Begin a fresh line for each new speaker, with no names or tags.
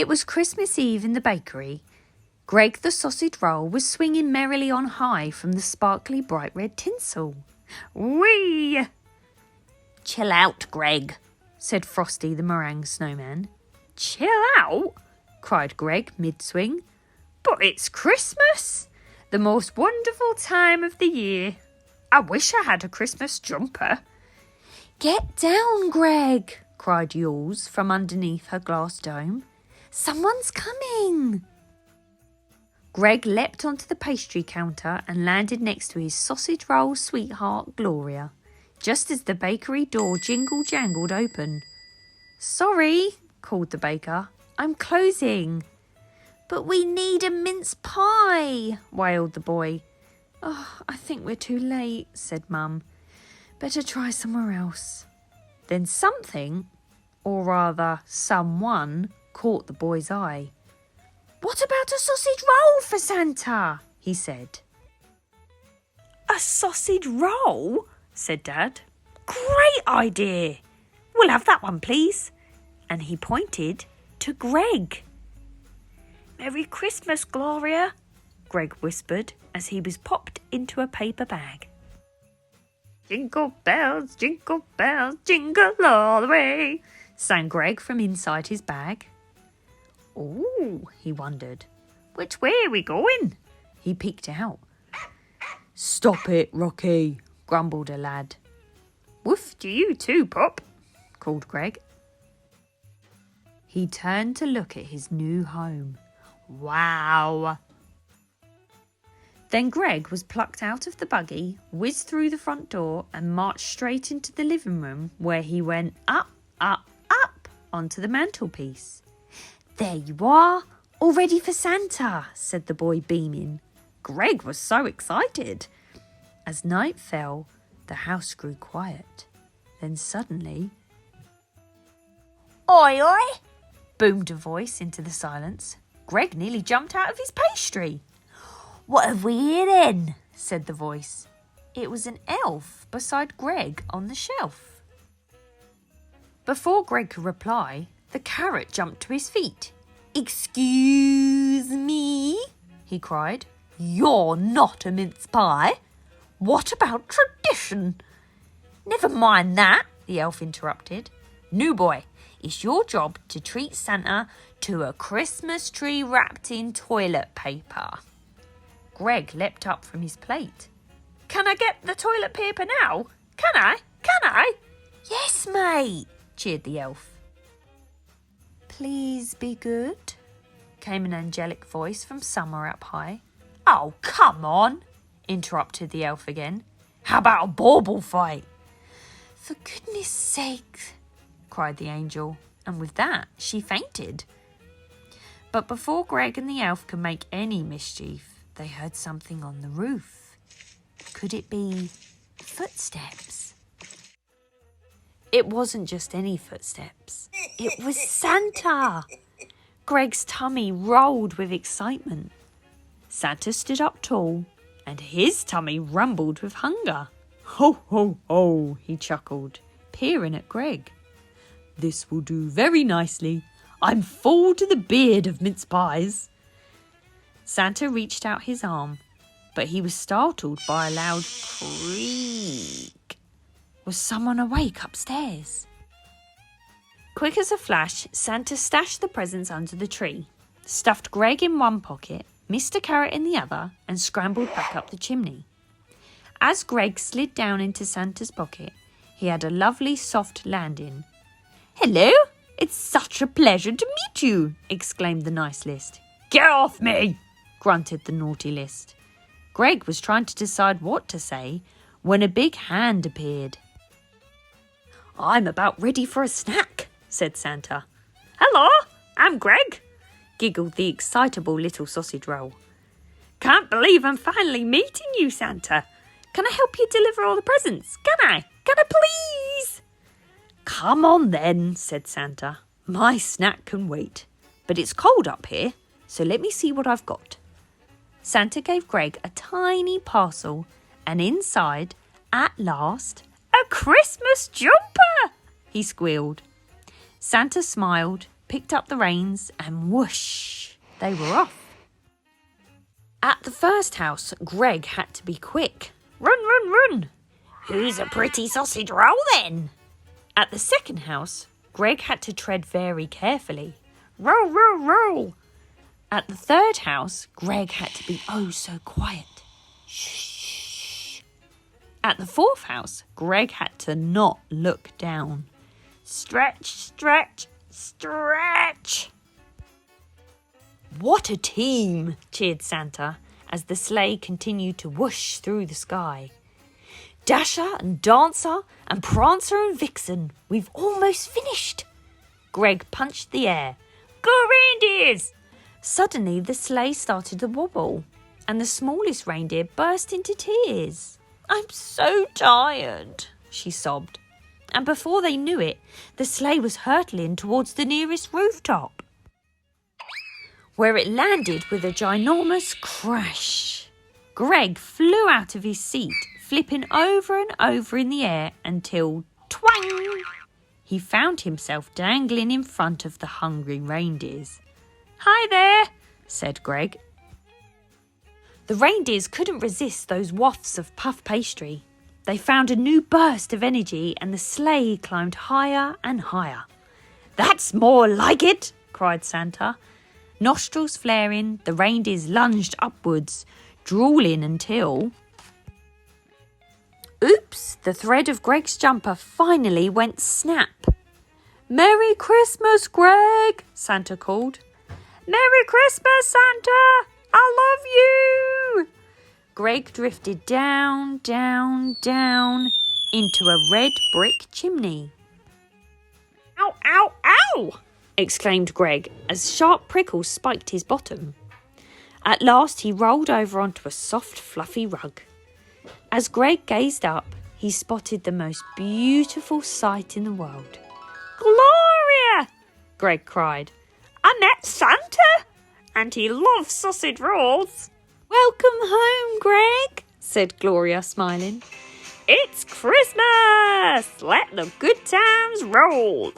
It was Christmas Eve in the bakery. Greg the sausage roll was swinging merrily on high from the sparkly bright red tinsel. Whee! "Chill out, Greg," said Frosty the meringue snowman. "Chill out?" cried Greg mid-swing. "But it's Christmas, the most wonderful time of the year. I wish I had a Christmas jumper." "Get down, Greg," cried Yules from underneath her glass dome. "Someone's coming." Greg leapt onto the pastry counter and landed next to his sausage roll sweetheart Gloria, just as the bakery door jingle-jangled open. "Sorry," called the baker. "I'm closing." "But we need a mince pie," wailed the boy. "Oh, I think we're too late," said Mum. "Better try somewhere else." Then something, or rather someone, caught the boy's eye. "What about a sausage roll for Santa?" he said. "A sausage roll?" said Dad. "Great idea! We'll have that one, please." And he pointed to Greg. "Merry Christmas, Gloria," Greg whispered as he was popped into a paper bag. "Jingle bells, jingle all the way," sang Greg from inside his bag. "Oh," he wondered. "Which way are we going?" He peeked out. "Stop it, Rocky," grumbled a lad. "Woof to you too, Pop," called Greg. He turned to look at his new home. Wow! Then Greg was plucked out of the buggy, whizzed through the front door and marched straight into the living room, where he went up, up, up onto the mantelpiece. "There you are, all ready for Santa," said the boy, beaming. Greg was so excited. As night fell, the house grew quiet. Then suddenly, "Oi, oi!" boomed a voice into the silence. Greg nearly jumped out of his pastry. "What have we here then?" said the voice. It was an elf beside Greg on the shelf. Before Greg could reply, the carrot jumped to his feet. "Excuse me," he cried. "You're not a mince pie. What about tradition?" "Never mind that," the elf interrupted. "New boy, it's your job to treat Santa to a Christmas tree wrapped in toilet paper." Greg leapt up from his plate. "Can I get the toilet paper now? Can I? Can I?" "Yes, mate," cheered the elf. "Please be good," came an angelic voice from somewhere up high. "Oh, come on," interrupted the elf again. "How about a bauble fight?" "For goodness sake," cried the angel, and with that she fainted. But before Greg and the elf could make any mischief, they heard something on the roof. Could it be footsteps? It wasn't just any footsteps. It was Santa! Greg's tummy rolled with excitement. Santa stood up tall, and his tummy rumbled with hunger. "Ho, ho, ho," he chuckled, peering at Greg. "This will do very nicely. I'm full to the beard of mince pies." Santa reached out his arm, but he was startled by a loud creak. Was someone awake upstairs? Quick as a flash, Santa stashed the presents under the tree, stuffed Greg in one pocket, Mr. Carrot in the other, and scrambled back up the chimney. As Greg slid down into Santa's pocket, he had a lovely soft landing. "Hello, it's such a pleasure to meet you," exclaimed the nice list. "Get off me," grunted the naughty list. Greg was trying to decide what to say when a big hand appeared. "I'm about ready for a snack," said Santa. "Hello, I'm Greg," giggled the excitable little sausage roll. "Can't believe I'm finally meeting you, Santa. Can I help you deliver all the presents? Can I? Can I please?" "Come on then," said Santa. "My snack can wait. But it's cold up here, so let me see what I've got." Santa gave Greg a tiny parcel, and inside, at last, a Christmas jumper, he squealed. Santa smiled, picked up the reins and whoosh, they were off. At the first house, Greg had to be quick. Run, run, run! Who's a pretty sausage roll then? At the second house, Greg had to tread very carefully. Roll, roll, roll! At the third house, Greg had to be oh so quiet. Shh. At the fourth house, Greg had to not look down. Stretch, stretch, stretch! What a team, cheered Santa as the sleigh continued to whoosh through the sky. Dasher and Dancer and Prancer and Vixen, we've almost finished. Greg punched the air. Go reindeers! Suddenly the sleigh started to wobble and the smallest reindeer burst into tears. I'm so tired, she sobbed. And before they knew it, the sleigh was hurtling towards the nearest rooftop, where it landed with a ginormous crash. Greg flew out of his seat, flipping over and over in the air until twang! He found himself dangling in front of the hungry reindeers. Hi there, said Greg. The reindeers couldn't resist those wafts of puff pastry. They found a new burst of energy and the sleigh climbed higher and higher. That's more like it, cried Santa. Nostrils flaring, the reindeers lunged upwards, drooling until... Oops, the thread of Greg's jumper finally went snap. Merry Christmas, Greg, Santa called. Merry Christmas, Santa! I love you! Greg drifted down, down, down into a red brick chimney. Ow, ow, ow! Exclaimed Greg as sharp prickles spiked his bottom. At last he rolled over onto a soft, fluffy rug. As Greg gazed up, he spotted the most beautiful sight in the world. Gloria! Greg cried. I met Santa, and he loves sausage rolls. Welcome home, Greg, said Gloria, smiling. It's Christmas! Let the good times roll.